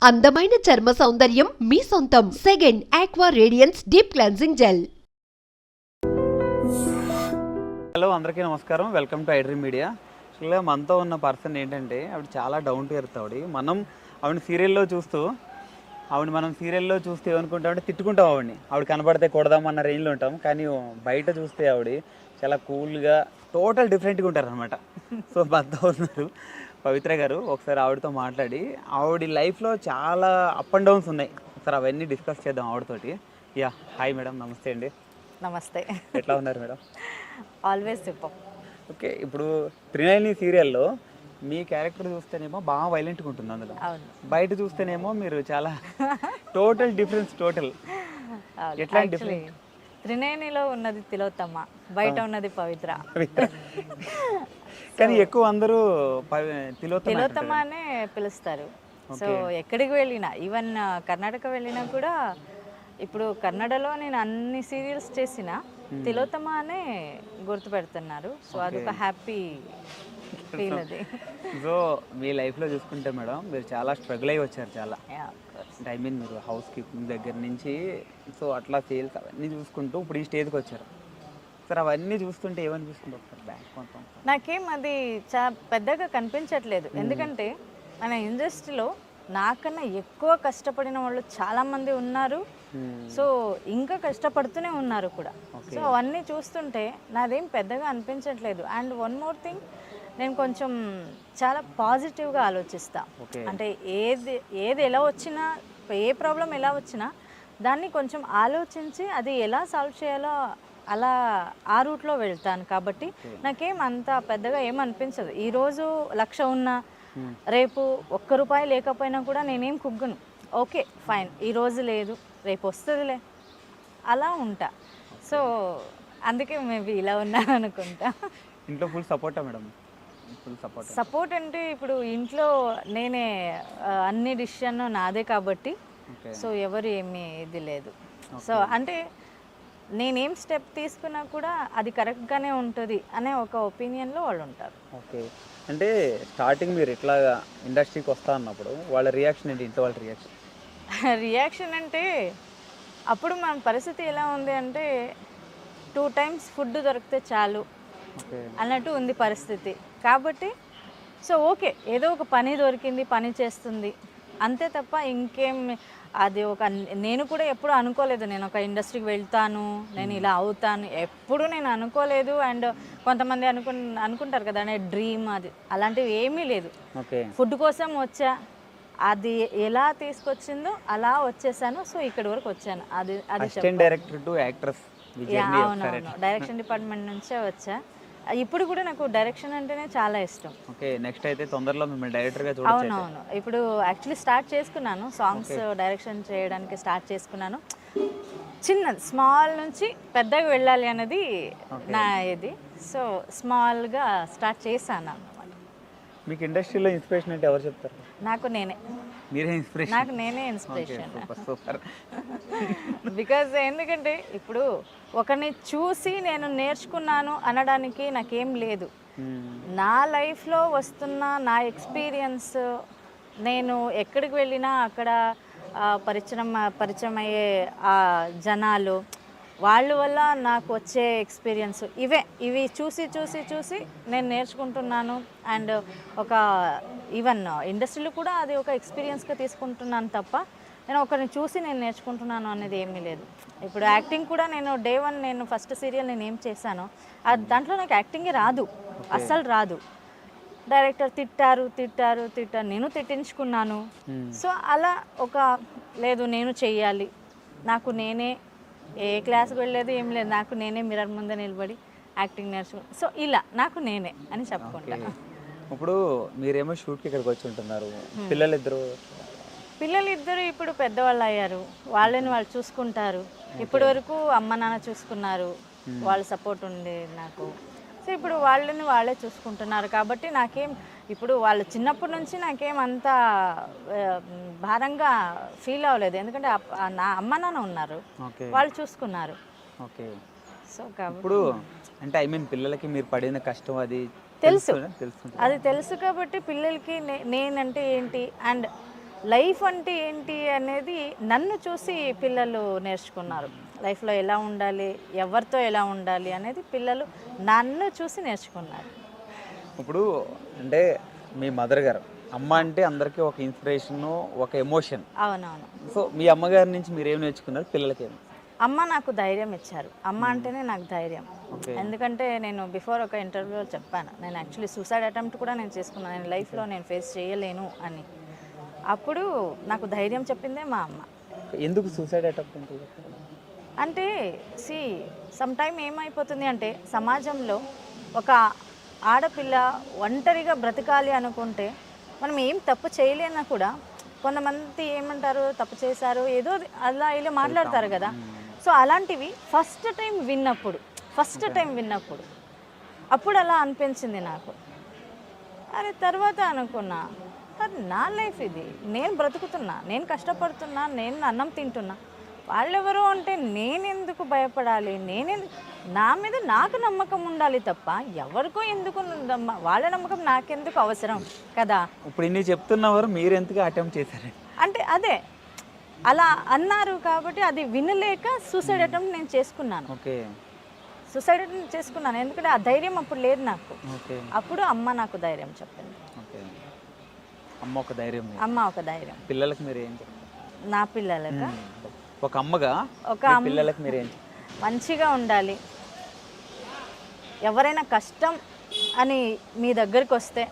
అందమైన చర్మ సౌందర్యం మీ సొంతం. Second aqua radiance deep cleansing gel. Hello అందరికీ నమస్కారం, వెల్కమ్ టు ఐడ్రీమ్ మీడియా. యాక్చువల్గా మనతో ఉన్న పర్సన్ ఏంటంటే ఆవిడ చాలా డౌన్ టు ఎర్త్. ఆవిడ సీరియల్లో చూస్తే ఏమనుకుంటామంటే తిట్టుకుంటాం ఆవిడ కనబడితే కొడదామన్న రేంజ్లో ఉంటాం. కానీ బయట చూస్తే ఆవిడ చాలా కూల్గా టోటల్ డిఫరెంట్గా ఉంటారు అనమాట. సో మనతో ఉన్నారు పవిత్ర గారు. ఒకసారి ఆవిడతో మాట్లాడి ఆవిడ లైఫ్లో చాలా అప్ అండ్ డౌన్స్ ఉన్నాయి, ఒకసారి అవన్నీ డిస్కస్ చేద్దాం ఆవిడతోటి. యా, హాయ్ మేడం, నమస్తే అండి. నమస్తే. ఎట్లా ఉన్నారు మేడం? Always super. ఓకే, ఇప్పుడు త్రినయని సీరియల్లో మీ క్యారెక్టర్ చూస్తేనేమో బాగా వైలెంట్గా ఉంటుంది, అందులో బయట చూస్తేనేమో మీరు చాలా టోటల్ డిఫరెన్స్. ఎట్లా త్రినేనిలో ఉన్నది తిలోత్తమ, బయట ఉన్నది పవిత్ర. కానీ ఎక్కువ అందరూ తిలోత్తమ అనే పిలుస్తారు. సో ఎక్కడికి వెళ్ళినా, ఈవెన్ కర్ణాటక వెళ్ళినా కూడా, ఇప్పుడు కన్నడలో నేను అన్ని సీరియల్స్ చేసిన తిలోత్తమ అనే గుర్తుపెడుతున్నారు. సో అదొక హ్యాపీ ఫీల్. అది సో మీ లైఫ్లో చూసుకుంటే మేడం, మీరు చాలా స్ట్రగుల్ అయ్యి వచ్చారు చాలా. ఐ మీన్ మీరు హౌస్ కీపింగ్ దగ్గర నుంచి సో అట్లా సేల్స్ అవన్నీ చూసుకుంటూ ఇప్పుడు ఈ స్టేజ్కి వచ్చారు. సార్ అవన్నీ చూస్తుంటే ఏమనిపిస్తుంది ఒకసారి బ్యాక్ మొత్తం? నాకేం అది పెద్దగా కనిపించట్లేదు, ఎందుకంటే మన ఇండస్ట్రీలో నాకన్నా ఎక్కువ కష్టపడిన వాళ్ళు చాలామంది ఉన్నారు. సో ఇంకా కష్టపడుతూనే ఉన్నారు కూడా. సో అవన్నీ చూస్తుంటే నాదేం పెద్దగా అనిపించట్లేదు. అండ్ వన్ మోర్ థింగ్, నేను కొంచెం చాలా పాజిటివ్గా ఆలోచిస్తా. అంటే ఏది ఎలా వచ్చినా, ఏ ప్రాబ్లం ఎలా వచ్చినా దాన్ని కొంచెం ఆలోచించి అది ఎలా సాల్వ్ చేయాలో అలా ఆ రూట్లో వెళ్తాను. కాబట్టి నాకేం అంత పెద్దగా ఏమనిపించదు. ఈరోజు 1,00,000 ఉన్నా, రేపు ₹1 లేకపోయినా కూడా నేనేం కుగ్గను. ఓకే ఫైన్, ఈరోజు లేదు, రేపు వస్తుందిలే, అలా ఉంటా. సో అందుకే మేబీ ఇలా ఉన్నాను అనుకుంటా. ఇంట్లో ఫుల్ సపోర్టా మేడం? సపోర్ట్ అంటే ఇప్పుడు ఇంట్లో నేనే అన్ని డిసిషన్ నాదే కాబట్టి, సో ఎవరు ఏమీ ఇది లేదు. సో అంటే నేనేం స్టెప్ తీసుకున్నా కూడా అది కరెక్ట్గానే ఉంటుంది అనే ఒక ఒపీనియన్లో వాళ్ళు ఉంటారు. ఓకే, అంటే స్టార్టింగ్ మీరు ఇట్లా ఇండస్ట్రీకి వస్తా అన్నప్పుడు వాళ్ళ రియాక్షన్ ఏంటి? ఇంట్లో వాళ్ళ రియాక్షన్ అంటే అప్పుడు మన పరిస్థితి ఎలా ఉంది అంటే 2 times ఫుడ్ దొరికితే చాలు అన్నట్టు ఉంది పరిస్థితి. కాబట్టి సో ఓకే, ఏదో ఒక పని దొరికింది, పని చేస్తుంది అంతే తప్ప ఇంకేం అది నేను కూడా ఎప్పుడు అనుకోలేదు నేను ఒక ఇండస్ట్రీకి వెళ్తాను, నేను ఇలా అవుతాను, ఎప్పుడు నేను అనుకోలేదు. అండ్ కొంతమంది అనుకుంటారు కదా డ్రీమ్, అది అలాంటివి ఏమీ లేదు. ఫుడ్ కోసం వచ్చా, అది ఎలా తీసుకొచ్చిందో అలా వచ్చేసాను. సో ఇక్కడి వరకు వచ్చాను. అది అవునవును, డైరెక్షన్ డిపార్ట్మెంట్ నుంచే వచ్చా. ఇప్పుడు కూడా నాకు డైరెక్షన్ అంటేనే చాలా ఇష్టం. ఓకే, నెక్స్ట్ అయితే తొందరలో మిమ్మల్ని డైరెక్టర్గా చూడొచ్చు. అవునవును, ఇప్పుడు యాక్చువల్లీ స్టార్ట్ చేసుకున్నాను, సాంగ్స్ డైరెక్షన్ చేయడానికి స్టార్ట్ చేసుకున్నాను. చిన్నది స్మాల్ నుంచి పెద్దగా వెళ్ళాలి అనేది నా ఇది. సో స్మాల్గా స్టార్ట్ చేశాను అన్నమాట. మీకు ఇండస్ట్రీలో ఇన్స్పిరేషన్ అంటే ఎవరు చెప్తారు? నాకు నేనే ఇన్స్పిరేషన్. బికాజ్ ఎందుకంటే ఇప్పుడు ఒకరిని చూసి నేను నేర్చుకున్నాను అనడానికి నాకేం లేదు. నా లైఫ్లో వస్తున్న నా ఎక్స్పీరియన్స్, నేను ఎక్కడికి వెళ్ళినా అక్కడ పరిచయం అయ్యే జనాలు, వాళ్ళ వల్ల నాకు వచ్చే ఎక్స్పీరియన్స్ ఇవి చూసి నేను నేర్చుకుంటున్నాను. అండ్ ఒక ఈవెన్ ఇండస్ట్రీలో కూడా అది ఒక ఎక్స్పీరియన్స్గా తీసుకుంటున్నాను తప్ప నేను ఒకరిని చూసి నేను నేర్చుకుంటున్నాను అనేది ఏమీ లేదు. ఇప్పుడు యాక్టింగ్ కూడా నేను Day 1 నేను ఫస్ట్ సీరియల్ నేను ఏం చేశానో దాంట్లో నాకు యాక్టింగే రాదు, అస్సలు రాదు. డైరెక్టర్ తిట్టారు, నేను తిట్టించుకున్నాను. సో అలా లేదు నేను చెయ్యాలి, నాకు నేనే ఏ క్లాస్కి వెళ్ళలేదు, ఏం లేదు, నాకు నేనే మిర్రర్ ముందే నిలబడి యాక్టింగ్ నేర్చుకున్నాను. సో ఇలా నాకు నేనే అని చెప్పుకుంటా. ఇప్పుడు మీరేమో షూట్కి ఇక్కడికి వచ్చి ఉంటున్నారు, పిల్లలిద్దరు ఇప్పుడు పెద్దవాళ్ళు అయ్యారు, వాళ్ళని వాళ్ళు చూసుకుంటారు. ఇప్పటి వరకు అమ్మ నాన్న చూసుకున్నారు, వాళ్ళ సపోర్ట్ ఉంది నాకు. సో ఇప్పుడు వాళ్ళని వాళ్ళే చూసుకుంటున్నారు. కాబట్టి నాకేం ఇప్పుడు వాళ్ళు చిన్నప్పటి నుంచి నాకేం అంత భారంగా ఫీల్ అవ్వలేదు, ఎందుకంటే నా అమ్మ నాన్న ఉన్నారు, వాళ్ళు చూసుకున్నారు. ఓకే, సో కాబట్టి ఇప్పుడు అంటే ఐ మీన్ పిల్లలకి మీరు పడిన కష్టం అది తెలుసు కాబట్టి పిల్లలకి నేనంటే ఏంటి, అండ్ లైఫ్ అంటే ఏంటి అనేది నన్ను చూసి పిల్లలు నేర్చుకున్నారు. లైఫ్లో ఎలా ఉండాలి, ఎవరితో ఎలా ఉండాలి అనేది పిల్లలు నన్ను చూసి నేర్చుకున్నారు. ఇప్పుడు అంటే మీ మదర్ గారు అమ్మ అంటే అందరికీ ఒక ఇన్స్పిరేషన్, ఒక ఎమోషన్. అవునవును. సో మీ అమ్మగారి నుంచి మీరు ఏం నేర్చుకున్నారు పిల్లలకి? అమ్మ నాకు ధైర్యం ఇచ్చారు. అమ్మ అంటేనే నాకు ధైర్యం. ఎందుకంటే నేను బిఫోర్ ఒక ఇంటర్వ్యూలో చెప్పాను, నేను యాక్చువల్లీ సూసైడ్ అటెంప్ట్ కూడా నేను చేసుకున్నాను, నేను లైఫ్లో నేను ఫేస్ చేయలేను అని. అప్పుడు నాకు ధైర్యం చెప్పిందే మా అమ్మ. ఎందుకు సూసైడ్ అటెంప్ట్ అంటే సమ్ టైమ్ ఏమైపోతుంది అంటే సమాజంలో ఒక ఆడపిల్ల ఒంటరిగా బ్రతకాలి అనుకుంటే మనం ఏం తప్పు చేయలేనా కూడా కొంతమంది ఏమంటారు, తప్పు చేశారు ఏదో అలా ఇలా మాట్లాడతారు కదా. సో అలాంటివి ఫస్ట్ టైం విన్నప్పుడు అప్పుడు అలా అనిపించింది నాకు. అరే తర్వాత అనుకున్నా, అది నా లైఫ్, ఇది నేను బ్రతుకుతున్నా, నేను కష్టపడుతున్నా, నేను అన్నం తింటున్నా, వాళ్ళెవరో అంటే నేనెందుకు భయపడాలి, నా మీద నాకు నమ్మకం ఉండాలి తప్ప ఎవరికో ఎందుకు వాళ్ళ నమ్మకం నాకెందుకు అవసరం కదా. ఇప్పుడు ఇన్ని చెప్తున్నవారు మీరు ఎందుకు అటెంప్ట్ చేశారు అంటే అదే అలా అన్నారు కాబట్టి అది వినలేక సూసైడ్ అటెంప్ట్ నేను చేసుకున్నాను. ఓకే, సూసైడ్ అటెంప్ట్ చేసుకున్నాను ఎందుకంటే ఆ ధైర్యం అప్పుడు లేదు నాకు. ఓకే, అప్పుడు అమ్మ నాకు ధైర్యం చెప్పింది. ఓకే, అమ్మ ఒక ధైర్యం, అమ్మ ఒక ధైర్యం. పిల్లలకి మీరు ఏం చెప్తారు? నా పిల్లలకి ఒక అమ్మగా ఒక పిల్లలకి మీరు ఏం మంచిగా ఉండాలి. ఎవరైనా కష్టం అని మీ దగ్గరికి వస్తే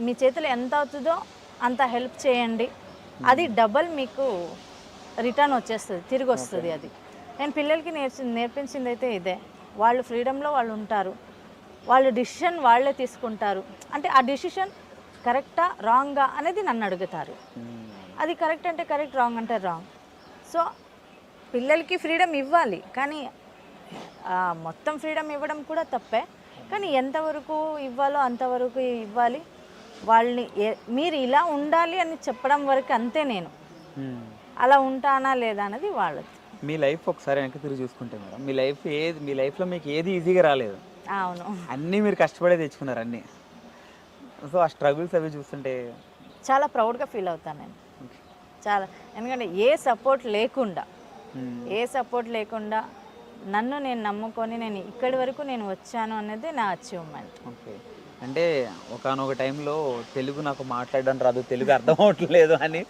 మీ చేతిలో ఎంత అవుతుందో అంత హెల్ప్ చేయండి, అది డబల్ మీకు రిటర్న్ వచ్చేస్తుంది, తిరిగి వస్తుంది. అది నేను పిల్లలకి నేర్పించింది అయితే ఇదే. వాళ్ళు ఫ్రీడంలో వాళ్ళు ఉంటారు, వాళ్ళు డిసిషన్ వాళ్ళే తీసుకుంటారు. అంటే ఆ డిసిషన్ కరెక్టా రాంగా అనేది నన్ను అడుగుతారు. అది కరెక్ట్ అంటే కరెక్ట్, రాంగ్ అంటే రాంగ్. సో పిల్లలకి ఫ్రీడమ్ ఇవ్వాలి, కానీ మొత్తం ఫ్రీడమ్ ఇవ్వడం కూడా తప్పే. కానీ ఎంతవరకు ఇవ్వాలో అంతవరకు ఇవ్వాలి. వాళ్ళని మీరు ఇలా ఉండాలి అని చెప్పడం వరకు అంతే. నేను అలా ఉంటానా లేదా అనేది వాళ్ళది. మీ లైఫ్ ఒకసారి వెనక్కి తిరిగి చూసుకుంటే మేడం, మీ లైఫ్లో మీకు ఏది ఈజీగా రాలేదు. అవును, అన్నీ మీరు కష్టపడే తెచ్చుకున్నారు అన్నీ. సో ఆ స్ట్రగుల్స్ అవి చూస్తుంటే చాలా ప్రౌడ్గా ఫీల్ అవుతాను నేను, చాలా. ఎందుకంటే ఏ సపోర్ట్ లేకుండా నన్ను నేను నమ్ముకొని నేను ఇక్కడి వరకు నేను వచ్చాను అనేది నా అచీవ్మెంట్. ఓకే, అంటే ఒకనొక టైంలో తెలుగు నాకు మాట్లాడడం రాదు, తెలుగు అర్థం అవట్లేదు అని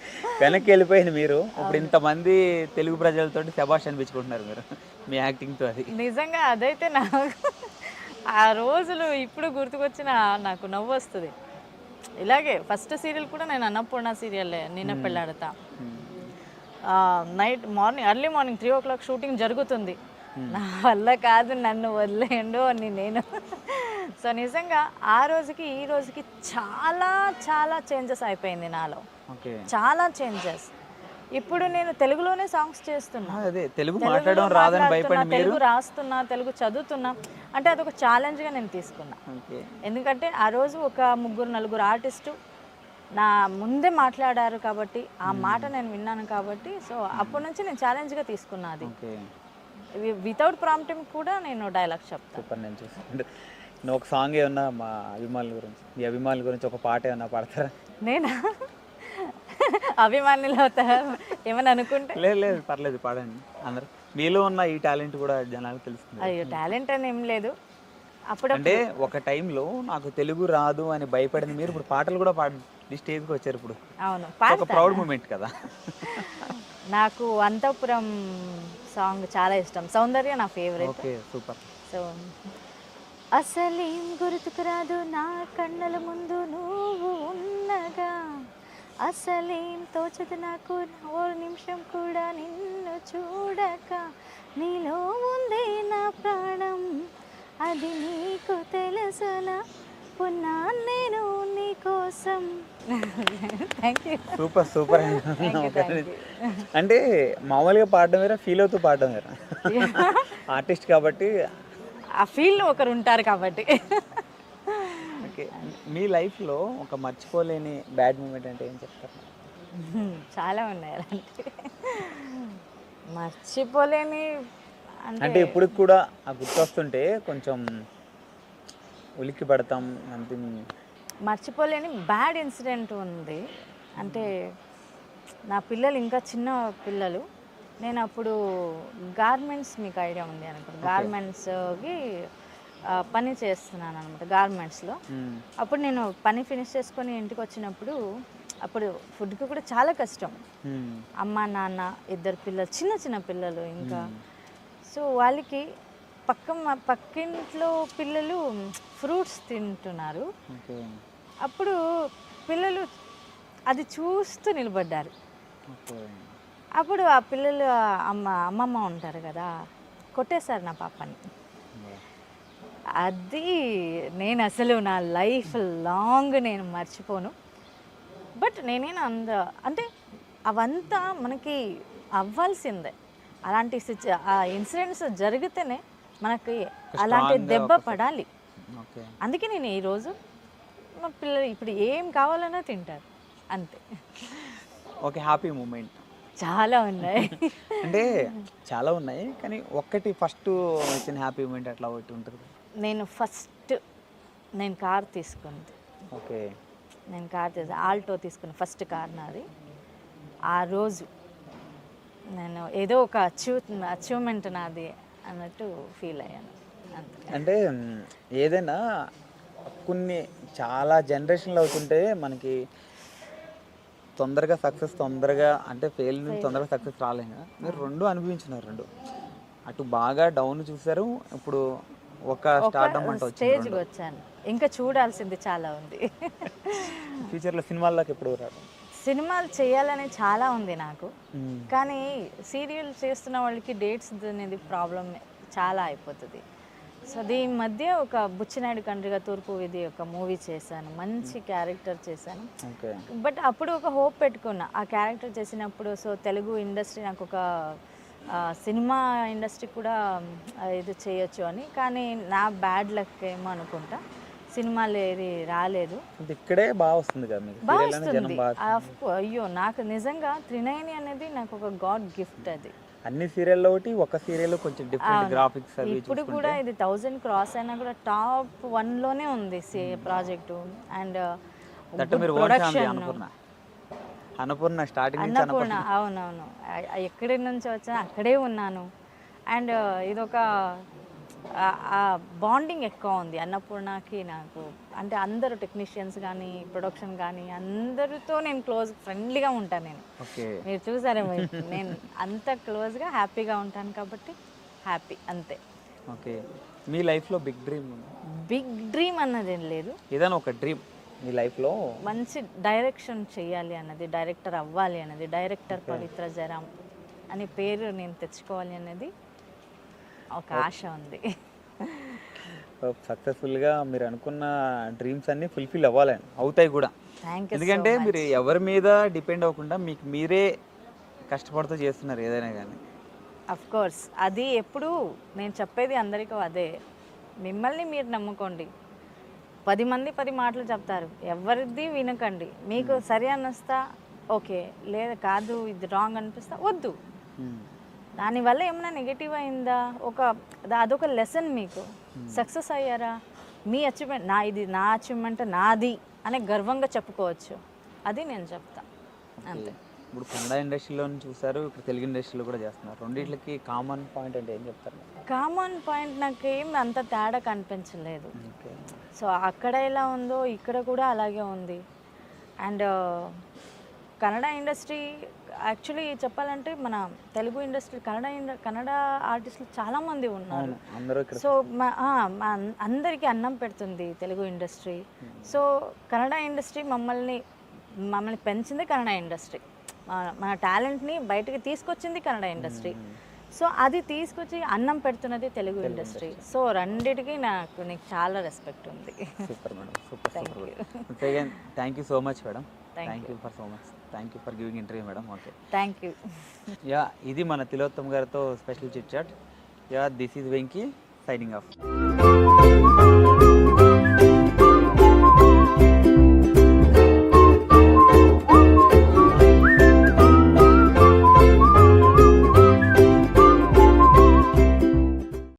వెనక్కి వెళ్ళిపోయింది మీరు. ఇప్పుడు ఇంతమంది తెలుగు ప్రజలతోటి శభాష్ అనిపించుకుంటున్నారు మీరు మీ యాక్టింగ్తో. అది నిజంగా అదైతే నాకు ఆ రోజులు ఇప్పుడు గుర్తుకొచ్చిన నాకు నవ్వు వస్తుంది. ఇలాగే ఫస్ట్ సీరియల్ కూడా నేను అన్నపూర్ణ సీరియల్లే, నిన్న Pelladata. Early morning 3 o'clock shooting జరుగుతుంది. నా వల్ల కాదు, నన్ను వదిలేయండు అని నేను. సో నిజంగా ఆ రోజుకి ఈ రోజుకి చాలా చాలా చేంజెస్ అయిపోయింది నాలో, చాలా చేంజెస్. ఇప్పుడు నేను తెలుగులోనే సాంగ్స్ చేస్తున్నా, తెలుగు మాట్లాడడం రాదని భయపడి తెలుగు రాస్తున్నా, తెలుగు చదువుతున్నా. అంటే అదొక ఛాలెంజ్గా నేను తీసుకున్నా. ఎందుకంటే ఆ రోజు ఒక 3-4 ఆర్టిస్టు నా ముందే మాట్లాడారు కాబట్టి, ఆ మాట నేను విన్నాను కాబట్టి, సో అప్పటి నుంచి నేను ఛాలెంజ్గా తీసుకున్నా. అది వితౌట్ ప్రాంప్టింగ్ కూడా నేను డైలాగ్ చెప్తాను. నేను చూసాను. నువ్వు ఒక సాంగ్ ఏమన్నా మా అభిమానుల గురించి, మీ అభిమానుల గురించి ఒక పాట ఏమన్నా పాడతారా? నేనా అభిమానులు అవుతారా ఏమని అనుకుంటే? లేదు పర్లేదు, పాడండి. అందరు మీలో ఉన్న ఈ టాలెంట్ కూడా జనాలకు తెలుస్తుంది. అయ్యో, టాలెంట్ అని ఏం లేదు. అప్పుడు అంటే ఒక టైంలో నాకు తెలుగు రాదు అని భయపడింది మీరు, ఇప్పుడు పాటలు కూడా పాడి స్టేజ్కి వచ్చారు. ఇప్పుడు అవును, ఒక ప్రౌడ్ మూమెంట్ కదా. నాకు అంతఃపురం సాంగ్ చాలా ఇష్టం, సౌందర్య నా ఫేవరెట్. Okay, super. సో అసలేం గుర్తుకు రాదు నా కళ్ళల ముందు నువ్వు ఉన్నగా, అసలేం తోచదు నాకు ఓ నిమిషం కూడా నిన్ను చూడక, నీలో ఉందే నా ప్రాణం అది నీకు తెలుసునా, పున్నా నేను నీ కోసం. Thank you. సూపర్. అంటే మామూలుగా పాడడం వేరే, ఫీల్ అవుతూ పాడడం వేరే. ఆర్టిస్ట్ కాబట్టి ఆ ఫీల్డ్లో ఒకరు ఉంటారు కాబట్టి. ఓకే, మీ లైఫ్లో ఒక మర్చిపోలేని బ్యాడ్ మూమెంట్ అంటే ఏం చెప్తారు? చాలా ఉన్నాయి అలాంటి మర్చిపోలేని. అంటే ఇప్పుడు కూడా ఆ గుర్తొస్తుంటే కొంచెం ఉలిక్కి పడతాం. మర్చిపోలేని బ్యాడ్ ఇన్సిడెంట్ ఉంది. అంటే నా పిల్లలు ఇంకా చిన్న పిల్లలు. నేను అప్పుడు గార్మెంట్స్, మీకు ఐడియా ఉంది అనుకుంటా, గార్మెంట్స్కి పని చేస్తున్నాను అనమాట, గార్మెంట్స్లో. అప్పుడు నేను పని ఫినిష్ చేసుకొని ఇంటికి వచ్చినప్పుడు అప్పుడు ఫుడ్కి కూడా చాలా కష్టం. అమ్మ నాన్న ఇద్దరు పిల్లలు, చిన్న చిన్న పిల్లలు ఇంకా. సో వాళ్ళకి పక్కింట్లో పిల్లలు ఫ్రూట్స్ తింటున్నారు. అప్పుడు పిల్లలు అది చూస్తూ నిలబడ్డారు. అప్పుడు ఆ పిల్లలు అమ్మమ్మ ఉంటారు కదా, కొట్టేశారు నా పాపని. అది నేను అసలు నా లైఫ్ లాంగ్ నేను మర్చిపోను. బట్ నేనేనా అంటే అవంతా మనకి అవ్వాల్సిందే. అలాంటి ఆ ఇన్సిడెంట్స్ జరిగితేనే మనకి అలాంటి దెబ్బ పడాలి. అందుకే నేను ఈరోజు మా పిల్లలు ఇప్పుడు ఏం కావాలన్నా తింటారు అంతే. ఓకే, హ్యాపీ మూమెంట్ చాలా ఉన్నాయి. అంటే చాలా ఉన్నాయి, కానీ ఒక్కటి ఫస్ట్ వచ్చిన హ్యాపీ మూమెంట్ అట్లా ఒకటి ఉంటుంది. నేను కార్ తీసుకుంది. ఓకే, నేను కార్ ఆల్టో తీసుకున్న ఫస్ట్ కార్ నాది. ఆ రోజు నేను ఏదో ఒక అచీవ్మెంట్ నాది అన్నట్టు ఫీల్ అయ్యాను అంతే. అంటే ఏదైనా కొన్ని చాలా జనరేషన్లు అవుతుంటే మనకి తొందరగా సక్సెస్, తొందరగా అంటే ఫెయిల్ నుంచి తొందరగా సక్సెస్ రాలేము. మీరు రెండు అనుభవించినారు, రెండు అటు బాగా డౌన్ చూసారు, ఇప్పుడు ఒక స్టార్డమ్ అంటే స్టేజ్కి వచ్చాను. ఇంకా చూడాల్సింది చాలా ఉంది. ఫ్యూచర్లో సినిమాల్లోకి ఎప్పుడు రాదు? సినిమాలు చేయాలని చాలా ఉంది నాకు, కానీ సీరియల్ చేస్తున్న వాళ్ళకి డేట్స్ అనేది ప్రాబ్లం చాలా అయిపోతుంది. సో దీని మధ్య ఒక బుచ్చినాయుడు కండ్రిగా తూర్పు ఇది ఒక మూవీ చేశాను, మంచి క్యారెక్టర్ చేశాను. బట్ అప్పుడు ఒక హోప్ పెట్టుకున్నా ఆ క్యారెక్టర్ చేసినప్పుడు. సో తెలుగు ఇండస్ట్రీ నాకు ఒక సినిమా ఇండస్ట్రీ కూడా ఇది చేయొచ్చు అని. కానీ నా బ్యాడ్ లక్ ఏమో అనుకుంటా, సినిమాలు ఏది రాలేదు. ఇక్కడే బాగా వస్తుంది కదా మీకు, బాగా వస్తుంది. అయ్యో నాకు నిజంగా త్రినయని అనేది నాకు ఒక గాడ్ గిఫ్ట్. అది అన్ని సీరియల్లో ఒకటి, ఒక సీరియల్ కొంచెం డిఫరెంట్ గ్రాఫిక్స్ అవి ఇప్పుడు కూడా ఇది 1000 క్రాస్ అయినా కూడా టాప్ 1లోనే ఉంది project. And Annapurna starting Annapurna, అవునవును, ఎక్కడి నుంచి వచ్చా అక్కడే ఉన్నాను. అండ్ ఇదొక బాండింగ్ ఎక్కువ ఉంది అన్నపూర్ణకి నాకు. అంటే అందరూ టెక్నీషియన్స్ కానీ ప్రొడక్షన్ కానీ అందరితో నేను క్లోజ్ ఫ్రెండ్లీగా ఉంటాను. నేను మీరు చూసారేమో, నేను అంత క్లోజ్గా హ్యాపీగా ఉంటాను కాబట్టి హ్యాపీ అంతే. ఓకే, మీ లైఫ్లో బిగ్ డ్రీమ్ అన్నది ఏం లేదు. ఏదైనా ఒక డ్రీమ్ మీ లైఫ్లో, మంచి డైరెక్షన్ చేయాలి అన్నది, డైరెక్టర్ అవ్వాలి అన్నది, డైరెక్టర్ పవిత్ర జరామ్ అనే పేరు నేను తెచ్చుకోవాలి అనేది ఒక ఆశ ఉంది. సక్సెస్ఫుల్గా మీరు అనుకున్న డ్రీమ్స్ అన్నీ ఫుల్ఫిల్ అవ్వాలని, అవుతాయి కూడా. ఎందుకంటే మీరు ఎవరి మీద డిపెండ్ అవ్వకుండా మీకు మీరే కష్టపడుతూ చేస్తున్నారు ఏదైనా కానీ. అఫ్ కోర్స్ అది ఎప్పుడు నేను చెప్పేది అందరికీ అదే, మిమ్మల్ని మీరు నమ్ముకోండి. 10 మంది 10 మాటలు చెప్తారు, ఎవరిది వినకండి. మీకు సరి అనిస్తా ఓకే, లేదా కాదు ఇది రాంగ్ అనిపిస్తా వద్దు. దానివల్ల ఏమైనా నెగిటివ్ అయిందా, అదొక లెసన్. మీకు సక్సెస్ అయ్యారా, మీ అచీవ్మెంట్ నా అచీవ్మెంట్ నాది అనే గర్వంగా చెప్పుకోవచ్చు. అది నేను చెప్తా అంతే. ఇప్పుడు కన్నడ ఇండస్ట్రీలో చూసారు, ఇప్పుడు తెలుగు ఇండస్ట్రీలో కూడా చేస్తున్నారు. రెండిట్లకి కామన్ పాయింట్ అంటే ఏం చెప్తారు? కామన్ పాయింట్ నాకేం అంత తేడా కనిపించలేదు. సో అక్కడ ఎలా ఉందో ఇక్కడ కూడా అలాగే ఉంది. అండ్ కన్నడ ఇండస్ట్రీ యాక్చువల్లీ చెప్పాలంటే మన తెలుగు ఇండస్ట్రీ కన్నడ ఆర్టిస్టులు చాలామంది ఉన్నారు. సో అందరికీ అన్నం పెడుతుంది Telugu industry. So Kannada industry మమ్మల్ని పెంచింది కన్నడ ఇండస్ట్రీ. మన టాలెంట్ని బయటకి తీసుకొచ్చింది కన్నడ ఇండస్ట్రీ. సో అది తీసుకొచ్చి అన్నం పెడుతున్నది తెలుగు ఇండస్ట్రీ. సో రెండిటికి నీకు చాలా రెస్పెక్ట్ ఉంది. Super madam, super. Thank you so much madam. Thank you for giving interview madam. Okay, thank you. Yeah, ఇది మన తిలోత్తమ్ గారితో special chit chat. Yeah, this is Venky signing of.